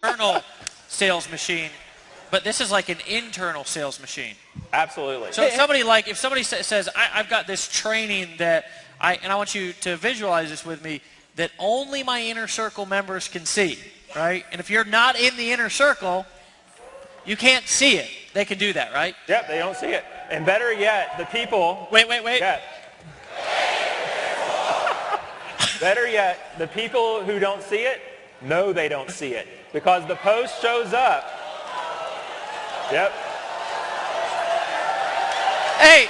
external sales machine, but this is like an internal sales machine. Absolutely. So if somebody says, I've got this training that and I want you to visualize this with me, that only my inner circle members can see, right? And if you're not in the inner circle, you can't see it. They can do that, right? Yep, they don't see it. And better yet, the people... Wait. Yeah. Better yet, the people who don't see it know they don't see it because the post shows up. Yep. Hey,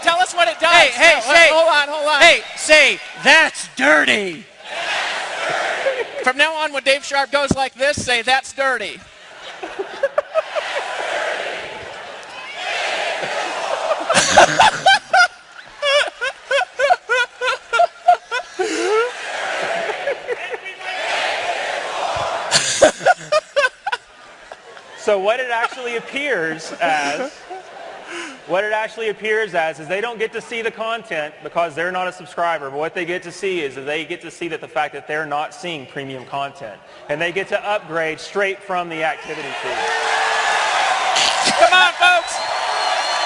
tell us what it does. Hey, hold on. Hey, say, that's dirty. From now on, when Dave Sharp goes like this, say, that's dirty. So what it actually appears as is they don't get to see the content because they're not a subscriber, but what they get to see is that they get to see that the fact that they're not seeing premium content, and they get to upgrade straight from the activity feed. Come on, folks.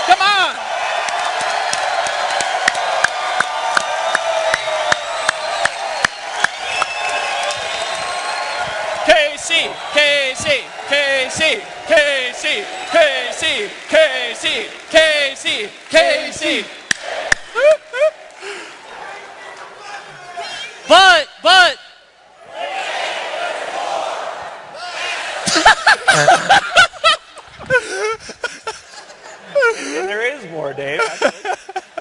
Come on. KC. But. And there is more, Dave.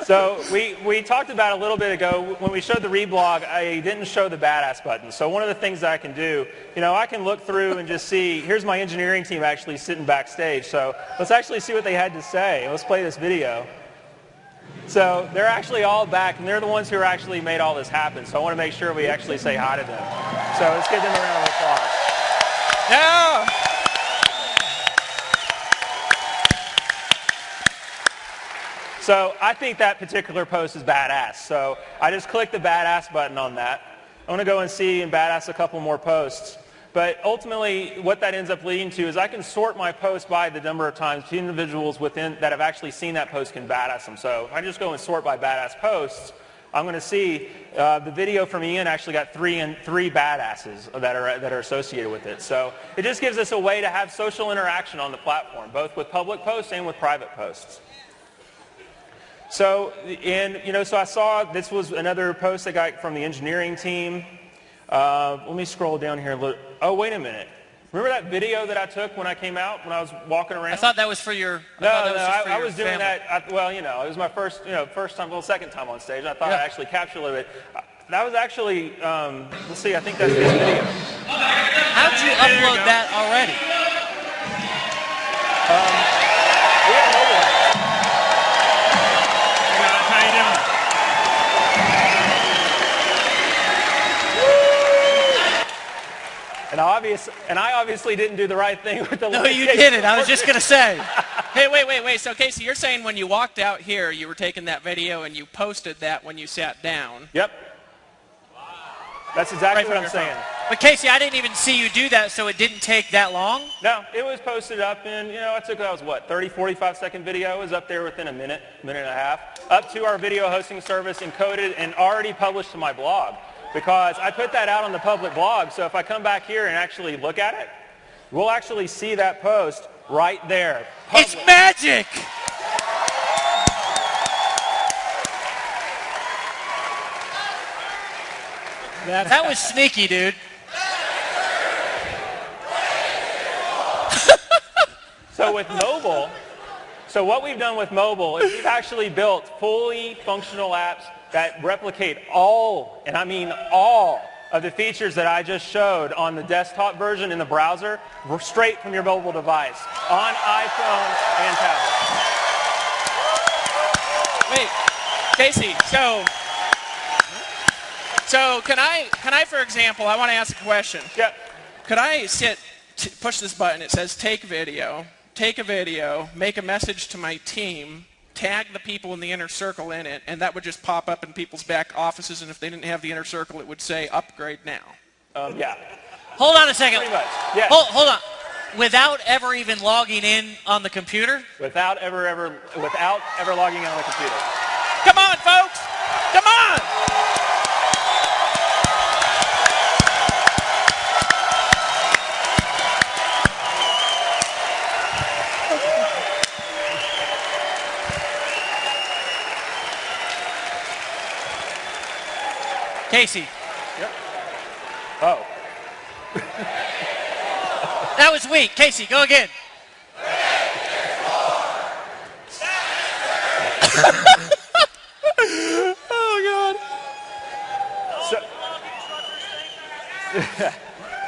So we talked about a little bit ago when we showed the reblog, I didn't show the badass button. So one of the things that I can do, I can look through and just see, here's my engineering team actually sitting backstage. So let's actually see what they had to say. Let's play this video. So they're actually all back, and they're the ones who actually made all this happen. So I want to make sure we actually say hi to them. So let's give them a round of applause. Yeah. So I think that particular post is badass. So I just clicked the badass button on that. I want to go and see and badass a couple more posts. But ultimately, what that ends up leading to is I can sort my posts by the number of times the individuals within that have actually seen that post can badass them. So if I just go and sort by badass posts, I'm going to see the video from Ian actually got three badasses that are associated with it. So it just gives us a way to have social interaction on the platform, both with public posts and with private posts. So, so I saw this was another post I got from the engineering team. Let me scroll down here a little. Oh, wait a minute. Remember that video that I took when I came out, when I was walking around? I thought that was for your I was doing that. It was my first time, second time on stage. I thought I actually captured a little bit. That was actually, let's see, I think that's this video. How'd you upload that already? We have mobile. How you doing? And I obviously didn't do the right thing with the. No, you didn't. I was just going to say. Hey, wait. So, Casey, you're saying when you walked out here, you were taking that video and you posted that when you sat down. Yep. That's exactly what I'm saying. But, Casey, I didn't even see you do that, so it didn't take that long? No, it was posted up in, that was what, 30, 45-second video. It was up there within a minute and a half, up to our video hosting service, encoded, and already published to my blog. Because I put that out on the public blog, so if I come back here and actually look at it, we'll actually see that post right there. It's magic! That was sneaky, dude. So with mobile, what we've done with mobile is we've actually built fully functional apps that replicate all, and I mean all, of the features that I just showed on the desktop version in the browser straight from your mobile device on iPhone and tablet. Wait, Casey, so can I, for example, I want to ask a question. Yep. Could I push this button? It says take a video, make a message to my team, tag the people in the inner circle in it, and that would just pop up in people's back offices, and if they didn't have the inner circle, it would say upgrade now. Yeah. Hold on a second. Pretty much, yes. Hold on. Without ever even logging in on the computer? Without ever logging in on the computer. Come on, folks. Come on. Casey. Yep. Oh. That was weak. Casey, go again. Oh, God.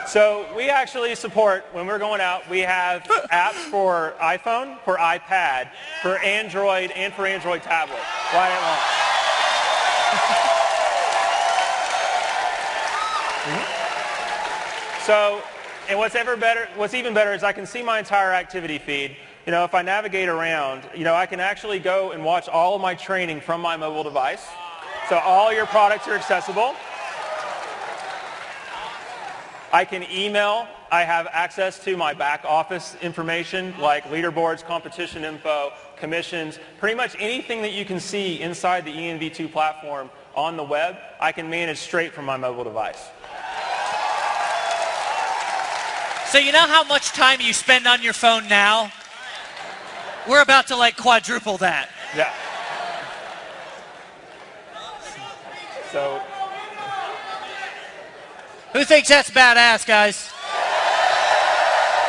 So we actually support, when we're going out, we have apps for iPhone, for iPad, for Android, and for Android tablet. Right at launch. So, and what's even better is I can see my entire activity feed. You know, if I navigate around, you know, I can actually go and watch all of my training from my mobile device. So all your products are accessible. I can email. I have access to my back office information like leaderboards, competition info, commissions, pretty much anything that you can see inside the ENV2 platform on the web, I can manage straight from my mobile device. So you know how much time you spend on your phone now? We're about to like quadruple that. Yeah. So. Who thinks that's badass, guys?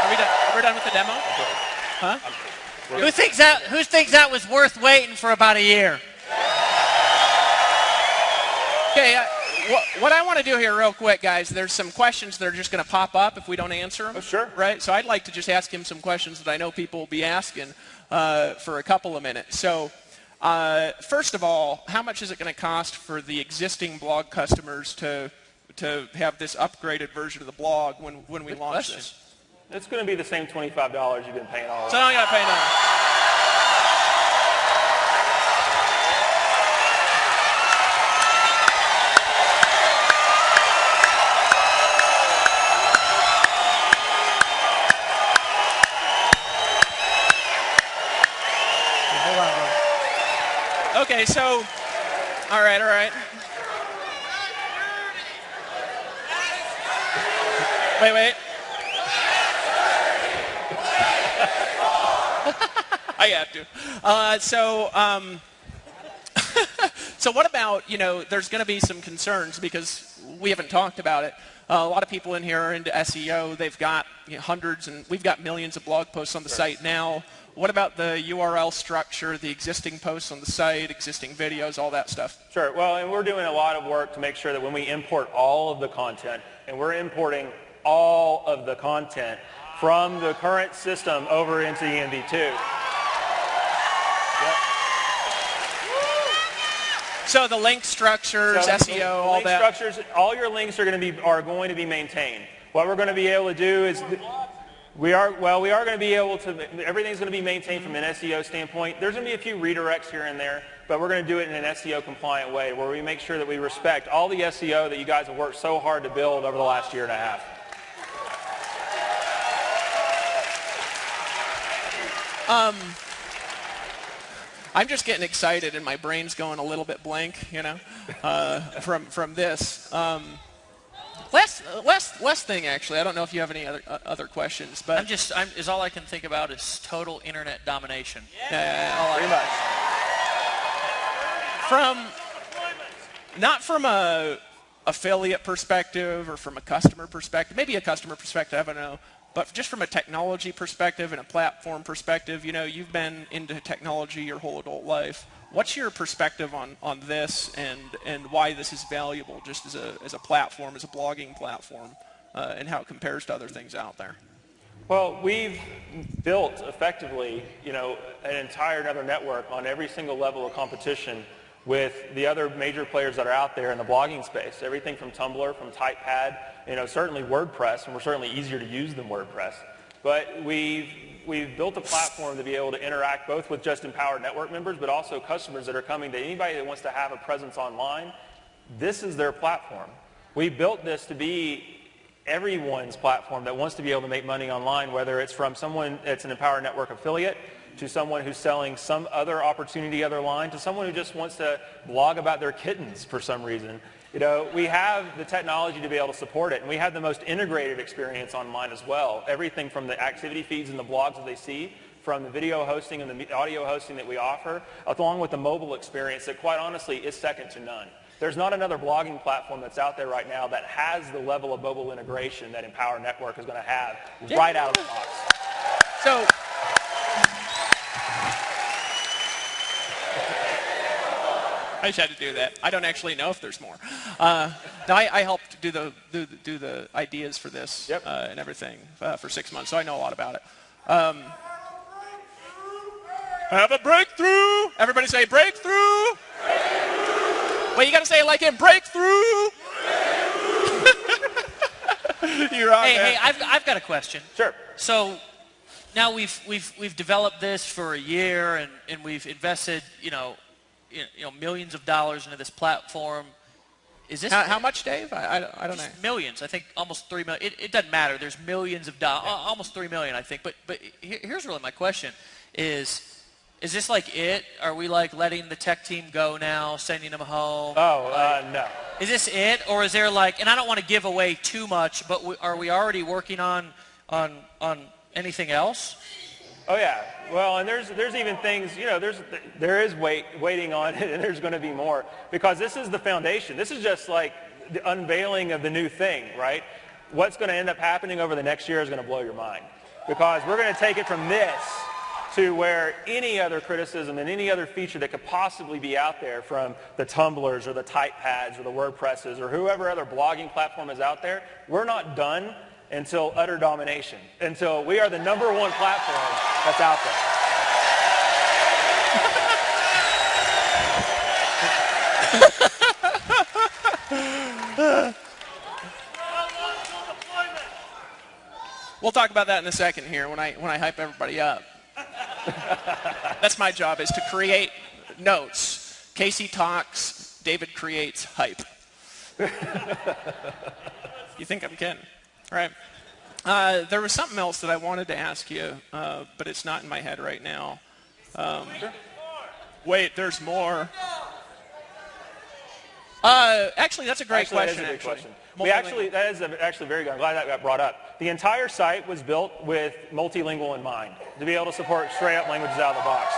Are we done with the demo? Huh? Who thinks that was worth waiting for about a year? Okay, what I want to do here real quick, guys, there's some questions that are just going to pop up if we don't answer them. Oh, sure. Right? So I'd like to just ask him some questions that I know people will be asking for a couple of minutes. So first of all, how much is it going to cost for the existing blog customers to have this upgraded version of the blog when we launch this? It's going to be the same $25 you've been paying all along. So I don't got to pay nothing. Okay, so, all right. Wait. I have to. So what about, there's going to be some concerns because we haven't talked about it. A lot of people in here are into SEO. They've got hundreds and we've got millions of blog posts on the site now. What about the URL structure, the existing posts on the site, existing videos, all that stuff? Sure. Well, and we're doing a lot of work to make sure that when we import all of the content, and we're importing all of the content from the current system over into ENV2. Yep. So the link structures, SEO, all that. Link structures, all your links are going to be maintained. What we're going to be able to do is we are going to be able to, everything's going to be maintained from an SEO standpoint. There's going to be a few redirects here and there, but we're going to do it in an SEO compliant way where we make sure that we respect all the SEO that you guys have worked so hard to build over the last year and a half. I'm just getting excited and my brain's going a little bit blank, from this. Last thing, actually. I don't know if you have any other questions, but is all I can think about is total internet domination. Pretty much. Not from a affiliate perspective or from a customer perspective, maybe a customer perspective, I don't know, but just from a technology perspective and a platform perspective, you've been into technology your whole adult life. What's your perspective on this and why this is valuable just as a platform, as a blogging platform, and how it compares to other things out there? Well, we've built effectively, an entire another network on every single level of competition with the other major players that are out there in the blogging space. Everything from Tumblr, from TypePad, certainly WordPress, and we're certainly easier to use than WordPress. But we've built a platform to be able to interact both with just Empowered Network members, but also customers that are coming to anybody that wants to have a presence online. This is their platform. We built this to be everyone's platform that wants to be able to make money online, whether it's from someone that's an Empower Network affiliate, to someone who's selling some other opportunity other line, to someone who just wants to blog about their kittens for some reason. We have the technology to be able to support it, and we have the most integrated experience online as well. Everything from the activity feeds and the blogs that they see, from the video hosting and the audio hosting that we offer, along with the mobile experience that quite honestly is second to none. There's not another blogging platform that's out there right now that has the level of mobile integration that Empower Network is going to have right out of the box. So, I just had to do that. I don't actually know if there's more. No, I helped do the ideas for this and everything for 6 months, so I know a lot about it. Have a breakthrough. Everybody say breakthrough. Well, you got to say it like him. Breakthrough. You're on. Hey, I've got a question. Sure. So now we've developed this for a year, and we've invested millions of dollars into this platform. Is this how much, Dave? I don't know. Millions. I think almost 3 million. It doesn't matter. There's millions of dollars. Almost 3 million, I think. But here's really my question: Is this like it? Are we like letting the tech team go now, sending them home? No. Is this it, or is there like? And I don't want to give away too much, but are we already working on anything else? Oh yeah. Well, and there's even things, there is waiting on it, and there's going to be more, because this is the foundation. This is just like the unveiling of the new thing, right? What's going to end up happening over the next year is going to blow your mind, because we're going to take it from this to where any other criticism and any other feature that could possibly be out there from the Tumblrs or the TypePads or the WordPresses or whoever other blogging platform is out there, we're not done until utter domination, until we are the #1 platform that's out there. We'll talk about that in a second here when I hype everybody up. That's my job, is to create notes. Casey talks, David creates hype. You think I'm kidding? All right. There was something else that I wanted to ask you, but it's not in my head right now. Wait, there's more. Actually, that's a great question. That is a good question. That is actually very good. I'm glad that got brought up. The entire site was built with multilingual in mind, to be able to support straight-up languages out of the box.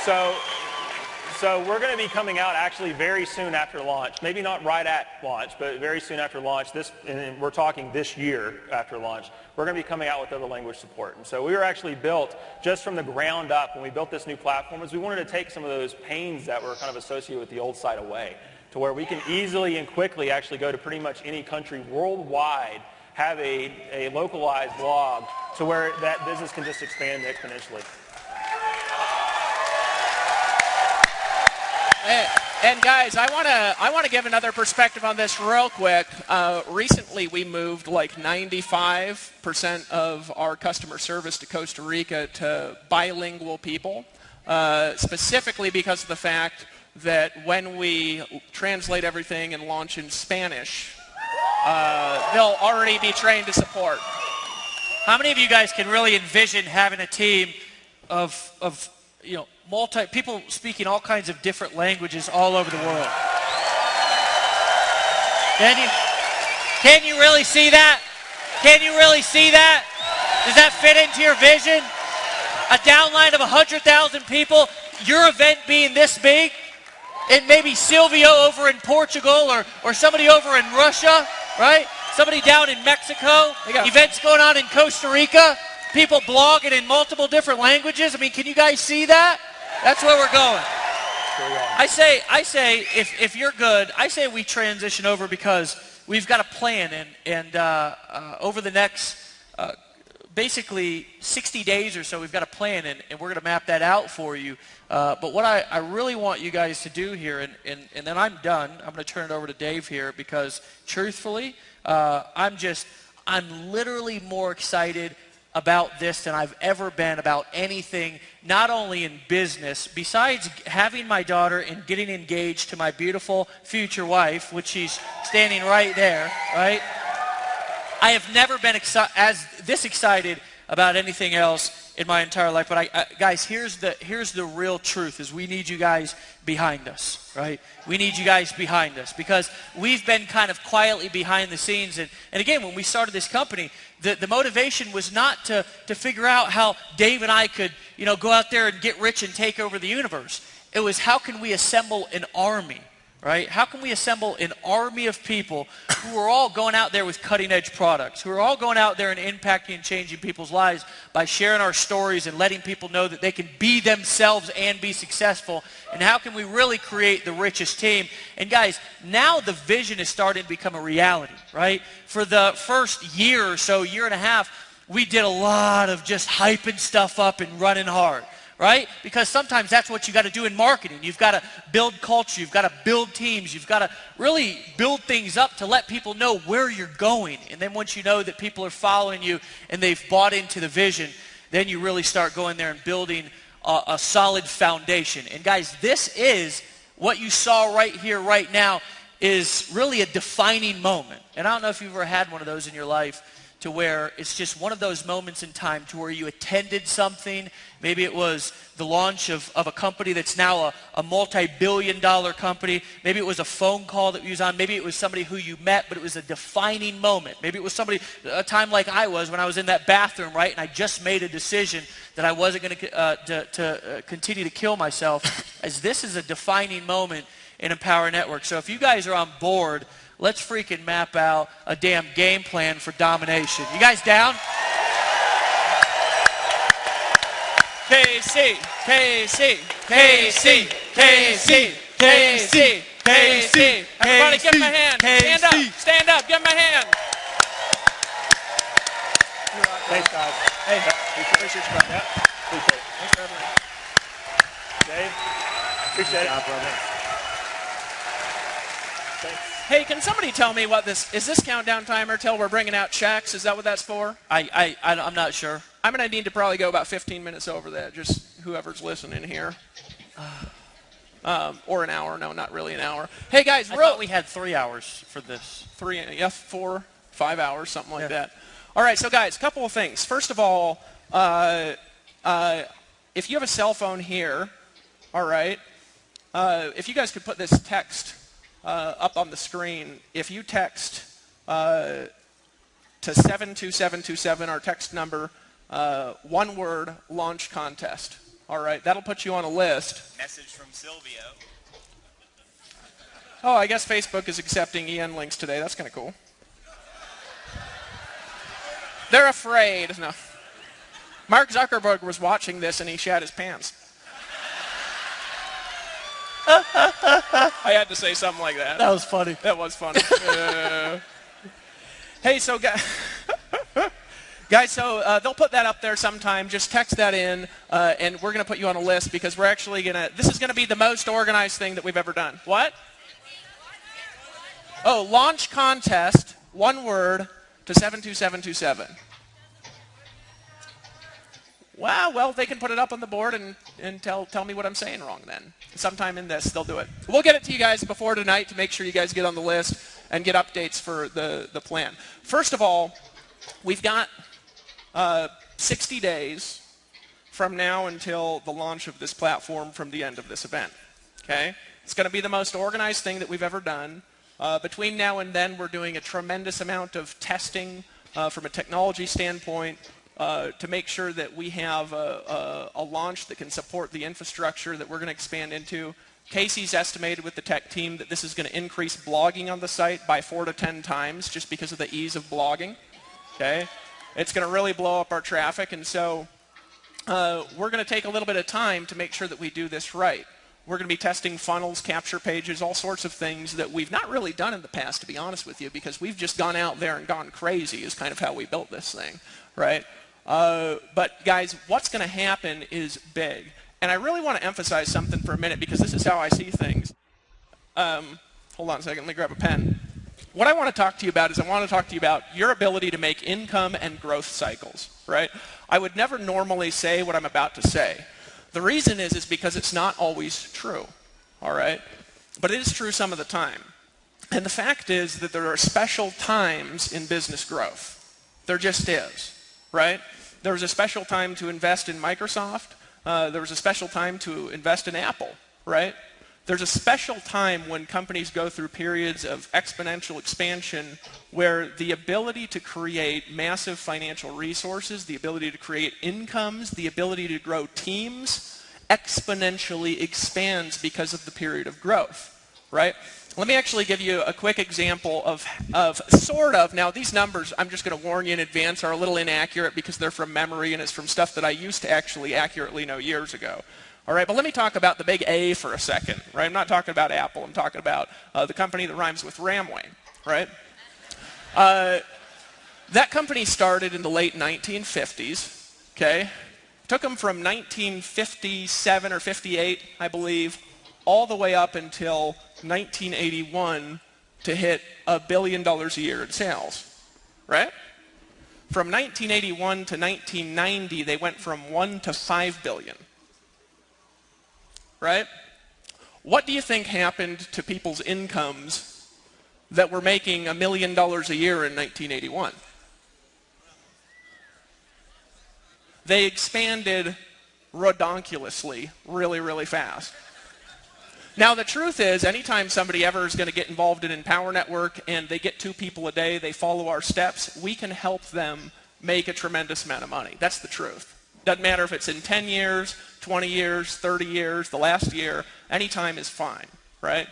So we're going to be coming out actually very soon after launch. Maybe not right at launch, but very soon after launch. And we're talking this year after launch. We're going to be coming out with other language support. And so we were actually built just from the ground up when we built this new platform, is we wanted to take some of those pains that were kind of associated with the old site away, to where we can easily and quickly actually go to pretty much any country worldwide, have a localized blog, to where that business can just expand exponentially. And guys, I want to give another perspective on this real quick. Recently, we moved like 95% of our customer service to Costa Rica to bilingual people, specifically because of the fact that when we translate everything and launch in Spanish, they'll already be trained to support. How many of you guys can really envision having a team of people speaking all kinds of different languages all over the world? Can you really see that? Can you really see that? Does that fit into your vision? A downline of 100,000 people, your event being this big, and maybe Silvio over in Portugal or somebody over in Russia, right? Somebody down in Mexico, events going on in Costa Rica, people blogging in multiple different languages. I mean, can you guys see that? That's where we're going. I say, if you're good, I say we transition over, because we've got a plan, and over the next basically 60 days or so, we've got a plan, and we're going to map that out for you. But what I really want you guys to do here, and then I'm done. I'm going to turn it over to Dave here, because truthfully, I'm literally more excited about this than I've ever been about anything, not only in business, besides having my daughter and getting engaged to my beautiful future wife, which she's standing right there, right? I have never been this excited about anything else in my entire life. But guys, here's the real truth: is we need you guys behind us, right? We need you guys behind us because we've been kind of quietly behind the scenes. And again, when we started this company, the motivation was not to figure out how Dave and I could, go out there and get rich and take over the universe. It was, how can we assemble an army? Right? How can we assemble an army of people who are all going out there with cutting-edge products, who are all going out there and impacting and changing people's lives by sharing our stories and letting people know that they can be themselves and be successful? And how can we really create the richest team? And guys, now the vision is starting to become a reality, right? For the first year or so, year and a half, we did a lot of just hyping stuff up and running hard. Right? Because sometimes that's what you got to do in marketing. You've got to build culture. You've got to build teams. You've got to really build things up to let people know where you're going. And then once you know that people are following you and they've bought into the vision, then you really start going there and building a solid foundation. And guys, this is what you saw right here, right now, is really a defining moment. And I don't know if you've ever had one of those in your life, to where it's just one of those moments in time to where you attended something. Maybe it was the launch of a company that's now a multi-billion-dollar company. Maybe it was a phone call that you was on. Maybe it was somebody who you met, but it was a defining moment. Maybe it was a time like I was when I was in that bathroom, right, and I just made a decision that I wasn't going to continue to kill myself, as this is a defining moment in Empower Network. So if you guys are on board, let's freaking map out a damn game plan for domination. You guys down? KC, KC, KC, KC, KC, KC. Everybody give him a hand. Stand up, stand up, give him a hand. Thanks, guys. Hey, appreciate you, brother. Yeah, appreciate it. Thanks for having me. Dave, appreciate it. Brother. Thanks. Hey, can somebody tell me what is this countdown timer till we're bringing out checks? Is that what that's for? I'm not sure. I'm going to need to probably go about 15 minutes over that, just whoever's listening here. Or an hour. No, not really an hour. Hey, guys. I thought we had 3 hours for this. 4, 5 hours, something like that. All right, so guys, a couple of things. First of all, if you have a cell phone here, all right, if you guys could put this text up on the screen. If you text to 72727, our text number, one word, launch contest. All right, that'll put you on a list. Message from Silvio. Oh, I guess Facebook is accepting EN links today. That's kind of cool. They're afraid. No. Mark Zuckerberg was watching this and he shat his pants. I had to say something like that. That was funny. That was funny. Hey, so guys, so they'll put that up there sometime. Just text that in, and we're going to put you on a list because we're actually going to, this is going to be the most organized thing that we've ever done. What? Oh, launch contest, one word, to 72727. Wow, well, they can put it up on the board and tell me what I'm saying wrong then. Sometime in this, they'll do it. We'll get it to you guys before tonight to make sure you guys get on the list and get updates for the plan. First of all, we've got 60 days from now until the launch of this platform from the end of this event. Okay? It's going to be the most organized thing that we've ever done. Between now and then, we're doing a tremendous amount of testing from a technology standpoint, to make sure that we have a launch that can support the infrastructure that we're going to expand into. Casey's estimated with the tech team that this is going to increase blogging on the site by 4 to 10 times just because of the ease of blogging. Okay? It's going to really blow up our traffic, and so we're going to take a little bit of time to make sure that we do this right. We're going to be testing funnels, capture pages, all sorts of things that we've not really done in the past, to be honest with you, because we've just gone out there and gone crazy is kind of how we built this thing, right? But guys, what's going to happen is big. And I really want to emphasize something for a minute because this is how I see things. Hold on a second. Let me grab a pen. what I want to talk to you about is I want to talk to you about your ability to make income and growth cycles, right? I would never normally say what I'm about to say. The reason is because it's not always true, all right? But it is true some of the time. And the fact is that there are special times in business growth. There just is, right? There was a special time to invest in Microsoft. There was a special time to invest in Apple, right? There's a special time when companies go through periods of exponential expansion where the ability to create massive financial resources, the ability to create incomes, the ability to grow teams exponentially expands because of the period of growth, right? Let me actually give you a quick example of sort of, now these numbers, I'm just going to warn you in advance, are a little inaccurate because they're from memory and it's from stuff that I used to actually accurately know years ago. All right, but let me talk about the big A for a second, right? I'm not talking about Apple. I'm talking about the company that rhymes with Ramway, right? That company started in the late 1950s, okay? Took them from 1957 or 58, I believe, all the way up until 1981 to hit $1 billion a year in sales, right? From 1981 to 1990, they went from 1 to 5 billion. Right? What do you think happened to people's incomes that were making $1 million a year in 1981? They expanded redonkulously, really, really fast. Now, the truth is, anytime somebody ever is going to get involved in Empower Network and they get 2 people a day, they follow our steps, we can help them make a tremendous amount of money. That's the truth. Doesn't matter if it's in 10 years, 20 years, 30 years, the last year, any time is fine, right?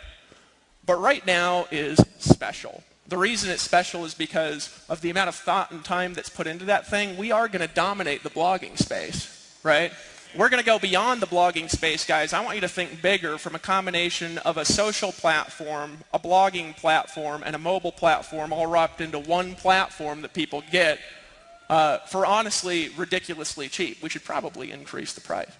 But right now is special. The reason it's special is because of the amount of thought and time that's put into that thing. We are going to dominate the blogging space, right? We're going to go beyond the blogging space, guys. I want you to think bigger from a combination of a social platform, a blogging platform, and a mobile platform all wrapped into one platform that people get for honestly ridiculously cheap. We should probably increase the price.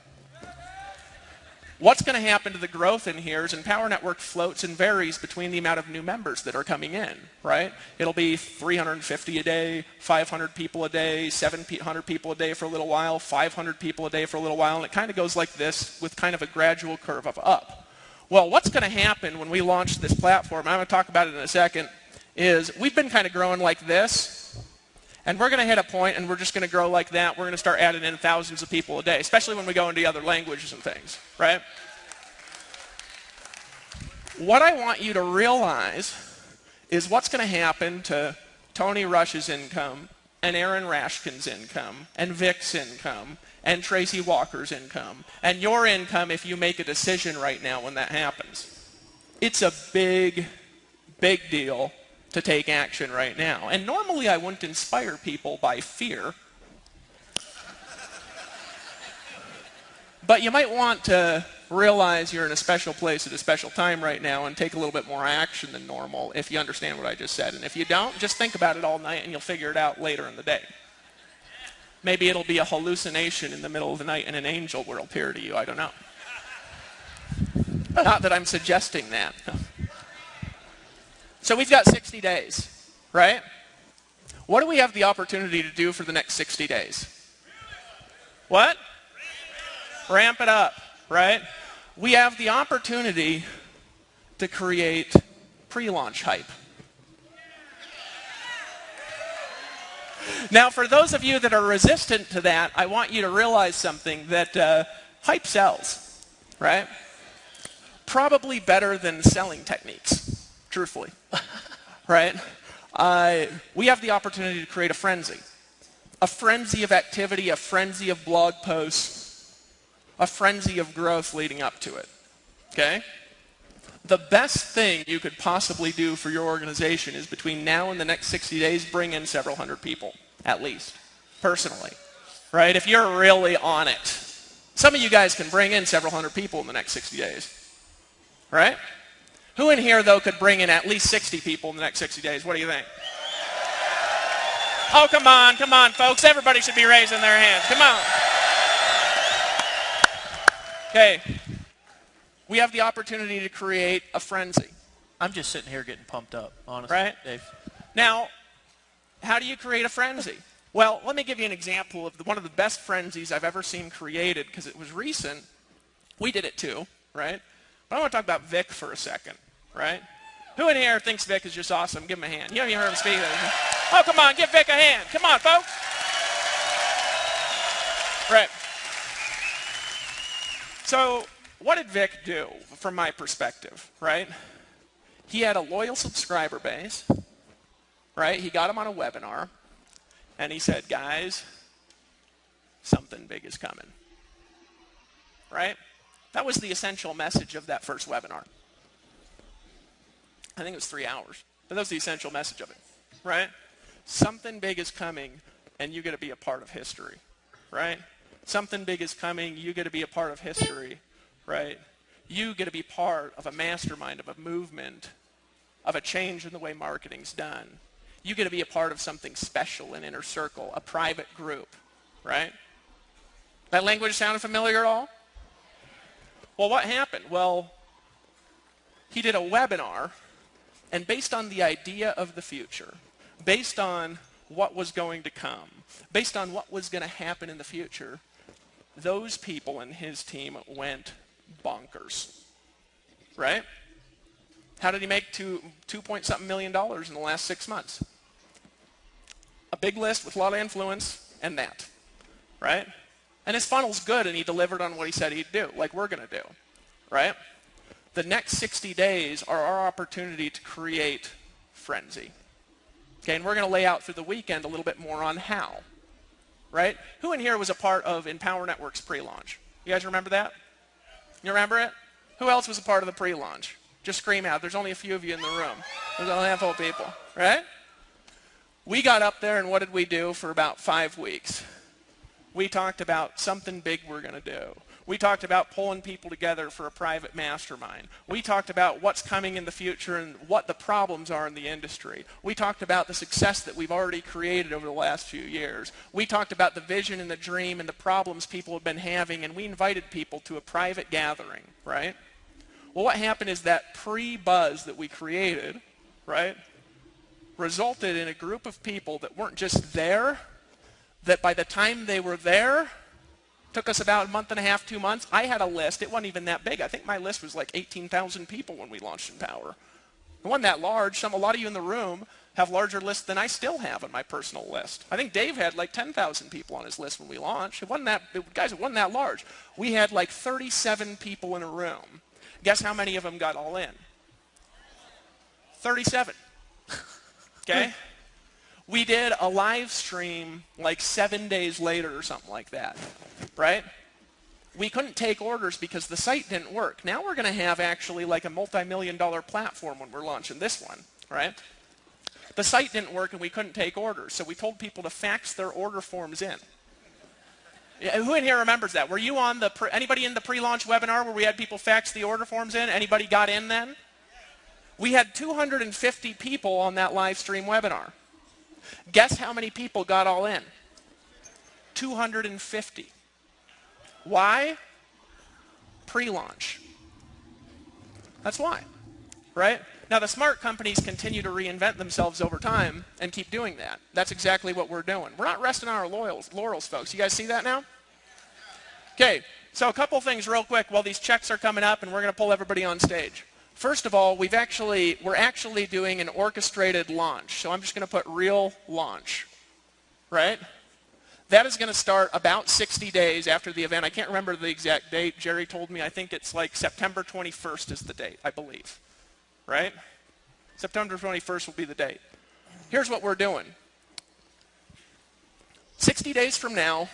What's going to happen to the growth in here is Empower Network floats and varies between the amount of new members that are coming in, right? It'll be 350 a day, 500 people a day, 700 people a day for a little while, 500 people a day for a little while, and it kind of goes like this with kind of a gradual curve of up. Well, what's going to happen when we launch this platform, I'm going to talk about it in a second, is we've been kind of growing like this, and we're going to hit a point and we're just going to grow like that. We're going to start adding in thousands of people a day, especially when we go into other languages and things, right? What I want you to realize is what's going to happen to Tony Rush's income and Aaron Rashkin's income and Vic's income and Tracy Walker's income and your income if you make a decision right now when that happens. It's a big, big deal to take action right now. And normally I wouldn't inspire people by fear. But you might want to realize you're in a special place at a special time right now and take a little bit more action than normal if you understand what I just said. And if you don't, just think about it all night and you'll figure it out later in the day. Maybe it'll be a hallucination in the middle of the night and an angel will appear to you. I don't know. Not that I'm suggesting that. So we've got 60 days, right? What do we have the opportunity to do for the next 60 days? What? Ramp it up, right? We have the opportunity to create pre-launch hype. Now, for those of you that are resistant to that, I want you to realize something, that hype sells, right? Probably better than selling techniques, truthfully, right? We have the opportunity to create a frenzy of activity, a frenzy of blog posts, a frenzy of growth leading up to it, okay? The best thing you could possibly do for your organization is between now and the next 60 days, bring in several hundred people, at least, personally, right? If you're really on it. Some of you guys can bring in several hundred people in the next 60 days, right? Who in here, though, could bring in at least 60 people in the next 60 days? What do you think? Oh, come on, folks. Everybody should be raising their hands. Come on. Okay. We have the opportunity to create a frenzy, I'm just sitting here getting pumped up, honestly, right? Dave. Now, how do you create a frenzy? Well, let me give you an example of one of the best frenzies I've ever seen created because it was recent. We did it too, right? But I want to talk about Vic for a second, right? Who in here thinks Vic is just awesome? Give him a hand. You haven't even heard him speak. Oh, come on, give Vic a hand. Come on, folks. Right. So what did Vic do from my perspective, right? He had a loyal subscriber base, right? He got him on a webinar, and he said, guys, something big is coming, right? That was the essential message of that first webinar. I think it was 3 hours, but that was the essential message of it, right? Something big is coming, and you get to be a part of history, right? Something big is coming, you get to be a part of history, right? You get to be part of a mastermind, of a movement, of a change in the way marketing's done. You get to be a part of something special, an inner circle, a private group, right? That language sound familiar at all? Well, what happened? Well, he did a webinar, and based on the idea of the future, based on what was going to come, based on what was going to happen in the future, those people in his team went bonkers, right? How did he make $2.something million in the last 6 months? A big list with a lot of influence and that, right? And his funnel's good, and he delivered on what he said he'd do, like we're going to do, right? The next 60 days are our opportunity to create frenzy. Okay, and we're going to lay out through the weekend a little bit more on how, right? Who in here was a part of Empower Network's pre-launch? You guys remember that? You remember it? Who else was a part of the pre-launch? Just scream out. There's only a few of you in the room. There's only a handful of people, right? We got up there, and what did we do for about 5 weeks? We talked about something big we're going to do. We talked about pulling people together for a private mastermind. We talked about what's coming in the future and what the problems are in the industry. We talked about the success that we've already created over the last few years. We talked about the vision and the dream and the problems people have been having, and we invited people to a private gathering, right? Well, what happened is that pre-buzz that we created, right, resulted in a group of people that weren't just there, that by the time they were there, took us about a month and a half, 2 months. I had a list. It wasn't even that big. I think my list was like 18,000 people when we launched Empower. It wasn't that large. A lot of you in the room have larger lists than I still have on my personal list. I think Dave had like 10,000 people on his list when we launched. It wasn't that large. We had like 37 people in a room. Guess how many of them got all in? 37. Okay? We did a live stream like 7 days later or something like that, right? We couldn't take orders because the site didn't work. Now we're going to have actually like a multi-million-dollar platform when we're launching this one, right? The site didn't work and we couldn't take orders, so we told people to fax their order forms in. Yeah, who in here remembers that? Were you on anybody in the pre-launch webinar where we had people fax the order forms in? Anybody got in then? We had 250 people on that live stream webinar. Guess how many people got all in? 250. Why? Pre-launch. That's why, right? Now, the smart companies continue to reinvent themselves over time and keep doing that. That's exactly what we're doing. We're not resting on our laurels, folks. You guys see that now? Okay, so a couple things real quick while these checks are coming up, and we're going to pull everybody on stage. First of all, we're actually doing an orchestrated launch. So I'm just going to put real launch, right? That is going to start about 60 days after the event. I can't remember the exact date. Jerry told me I think it's like September 21st is the date, I believe, right? September 21st will be the date. Here's what we're doing. 60 days from now,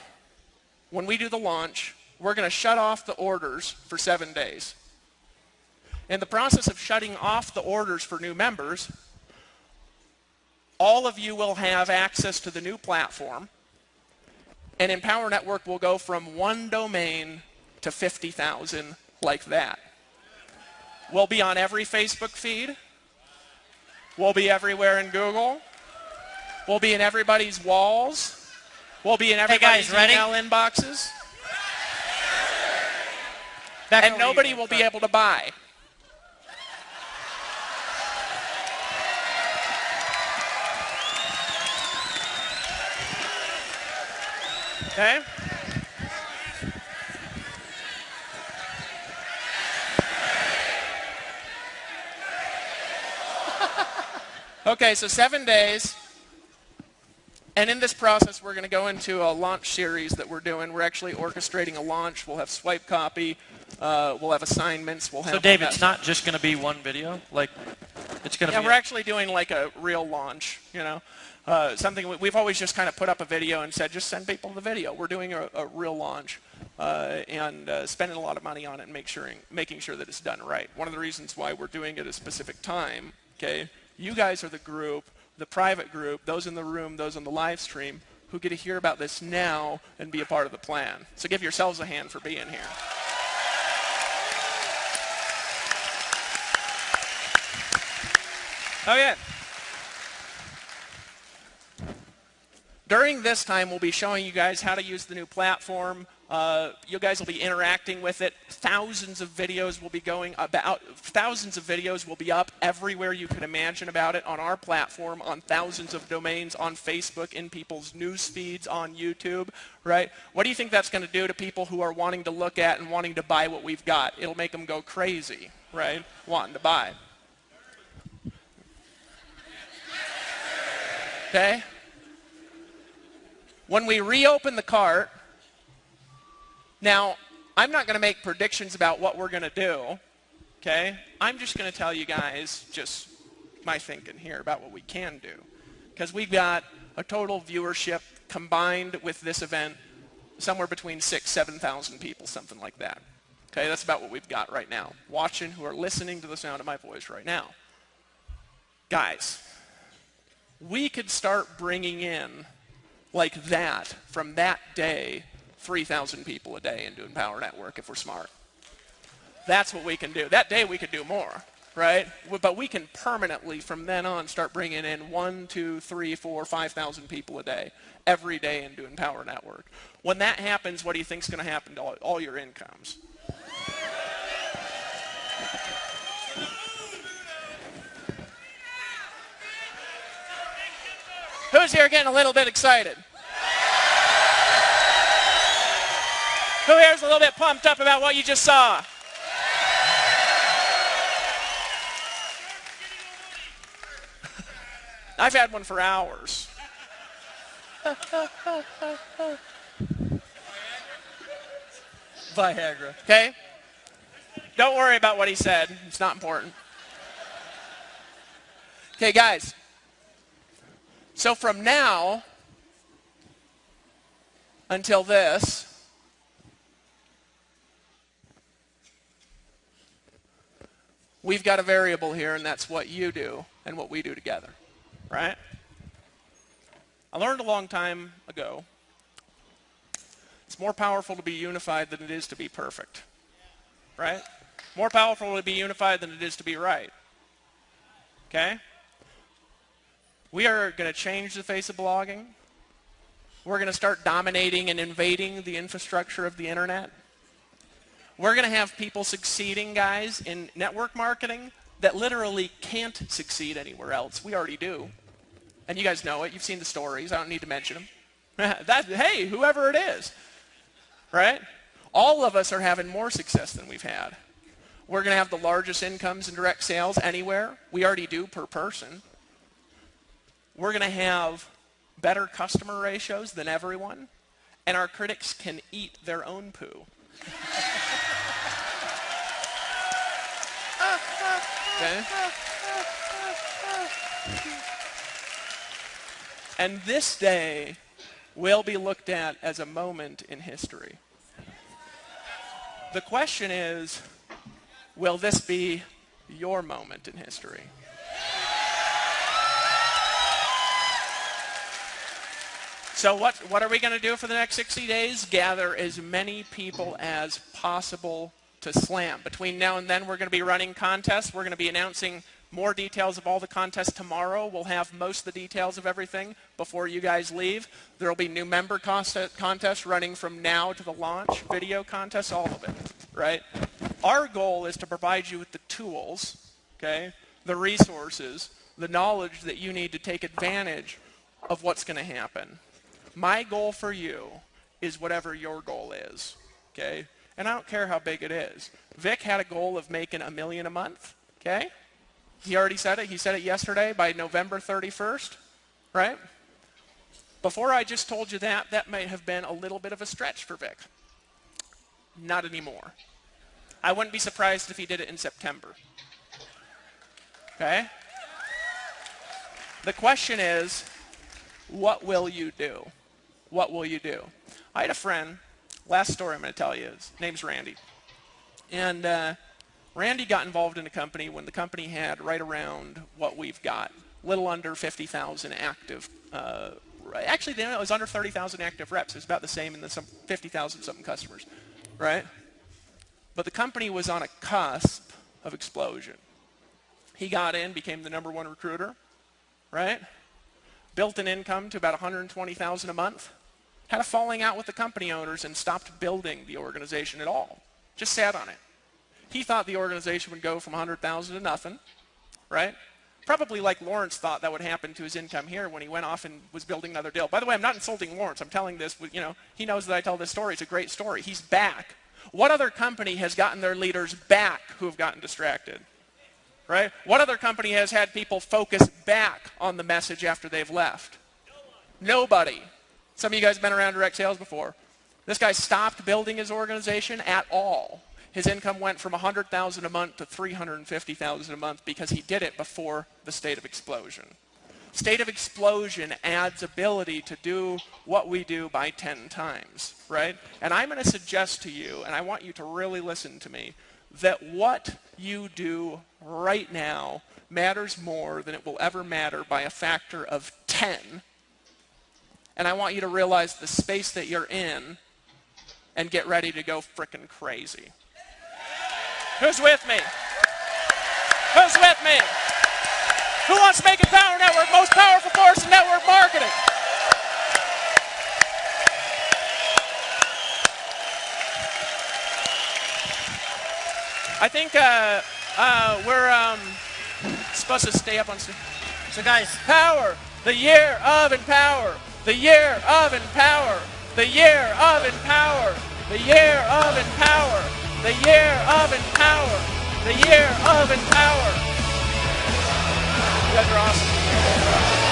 when we do the launch, we're going to shut off the orders for 7 days. In the process of shutting off the orders for new members, all of you will have access to the new platform, and Empower Network will go from 1 domain to 50,000 like that. We'll be on every Facebook feed. We'll be everywhere in Google. We'll be in everybody's walls. We'll be in everybody's email inboxes. And nobody will be able to buy. Okay? Okay, so 7 days. And in this process, we're going to go into a launch series that we're doing. We're actually orchestrating a launch. We'll have swipe copy. We'll have assignments. We'll have. So, Dave, it's not just going to be one video? Like, it's going to be. Yeah, we're actually doing like a real launch, you know. Something we've always just kind of put up a video and said, just send people the video. We're doing a real launch and spending a lot of money on it and making sure that it's done right. One of the reasons why we're doing it at a specific time, okay, you guys are the group, the private group, those in the room, those on the live stream, who get to hear about this now and be a part of the plan. So give yourselves a hand for being here. Okay. During this time, we'll be showing you guys how to use the new platform. You guys will be interacting with it. Thousands of videos will be up everywhere you can imagine about it on our platform, on thousands of domains, on Facebook, in people's news feeds, on YouTube, right? What do you think that's going to do to people who are wanting to look at and wanting to buy what we've got? It'll make them go crazy, right? Wanting to buy. Okay? When we reopen the cart, now, I'm not going to make predictions about what we're going to do, okay? I'm just going to tell you guys just my thinking here about what we can do. Because we've got a total viewership combined with this event somewhere between 6,000 to 7,000 people, something like that. Okay, that's about what we've got right now, watching, who are listening to the sound of my voice right now. Guys, we could start bringing in, like that, from that day, 3,000 people a day into Empower Network if we're smart. That's what we can do. That day we could do more, right? But we can permanently, from then on, start bringing in 1, 2, 3, 4, 5,000 people a day, every day into Empower Network. When that happens, what do you think is going to happen to all your incomes? Who's here getting a little bit excited? Who here is a little bit pumped up about what you just saw? I've had one for hours. Viagra. Okay? Don't worry about what he said. It's not important. Okay, guys. So from now until this, we've got a variable here, and that's what you do and what we do together, right? I learned a long time ago, it's more powerful to be unified than it is to be perfect, right? More powerful to be unified than it is to be right, okay? We are going to change the face of blogging. We're going to start dominating and invading the infrastructure of the internet. We're going to have people succeeding, guys, in network marketing that literally can't succeed anywhere else. We already do. And you guys know it. You've seen the stories. I don't need to mention them. Hey, whoever it is, right? All of us are having more success than we've had. We're going to have the largest incomes in direct sales anywhere. We already do per person. We're going to have better customer ratios than everyone. And our critics can eat their own poo. Okay. And this day will be looked at as a moment in history. The question is, will this be your moment in history? So what are we going to do for the next 60 days? Gather as many people as possible to Slam. Between now and then, we're going to be running contests. We're going to be announcing more details of all the contests tomorrow. We'll have most of the details of everything before you guys leave. There will be new member contests running from now to the launch, video contests, all of it, right? Our goal is to provide you with the tools, okay, the resources, the knowledge that you need to take advantage of what's going to happen. My goal for you is whatever your goal is, okay? And I don't care how big it is. Vic had a goal of making $1 million a month, okay? He already said it. He said it yesterday by November 31st, right? Before I just told you that, that might have been a little bit of a stretch for Vic. Not anymore. I wouldn't be surprised if he did it in September. Okay? The question is, what will you do? What will you do? I had a friend, last story I'm going to tell you, his name's Randy. And Randy got involved in a company when the company had right around what we've got, little under 50,000 active, actually it was under 30,000 active reps. It was about the same in the some 50,000 something customers, right? But the company was on a cusp of explosion. He got in, became the #1 recruiter, right? Built an income to about $120,000 a month. Had a falling out with the company owners and stopped building the organization at all. Just sat on it. He thought the organization would go from 100,000 to nothing, right? Probably like Lawrence thought that would happen to his income here when he went off and was building another deal. By the way, I'm not insulting Lawrence. I'm telling this, he knows that I tell this story. It's a great story. He's back. What other company has gotten their leaders back who have gotten distracted? Right? What other company has had people focus back on the message after they've left? Nobody. Some of you guys have been around direct sales before. This guy stopped building his organization at all. His income went from $100,000 a month to $350,000 a month because he did it before the state of explosion. State of explosion adds ability to do what we do by 10 times, right? And I'm going to suggest to you, and I want you to really listen to me, that what you do right now matters more than it will ever matter by a factor of 10. And I want you to realize the space that you're in and get ready to go frickin' crazy. Who's with me? Who's with me? Who wants to make Empower Network most powerful force in network marketing? I think we're supposed to stay up on stage. So guys, Power, the year of Empower, the year of Empower, the year of Empower, the year of Empower, the year of Empower, the year of Empower. You guys are awesome.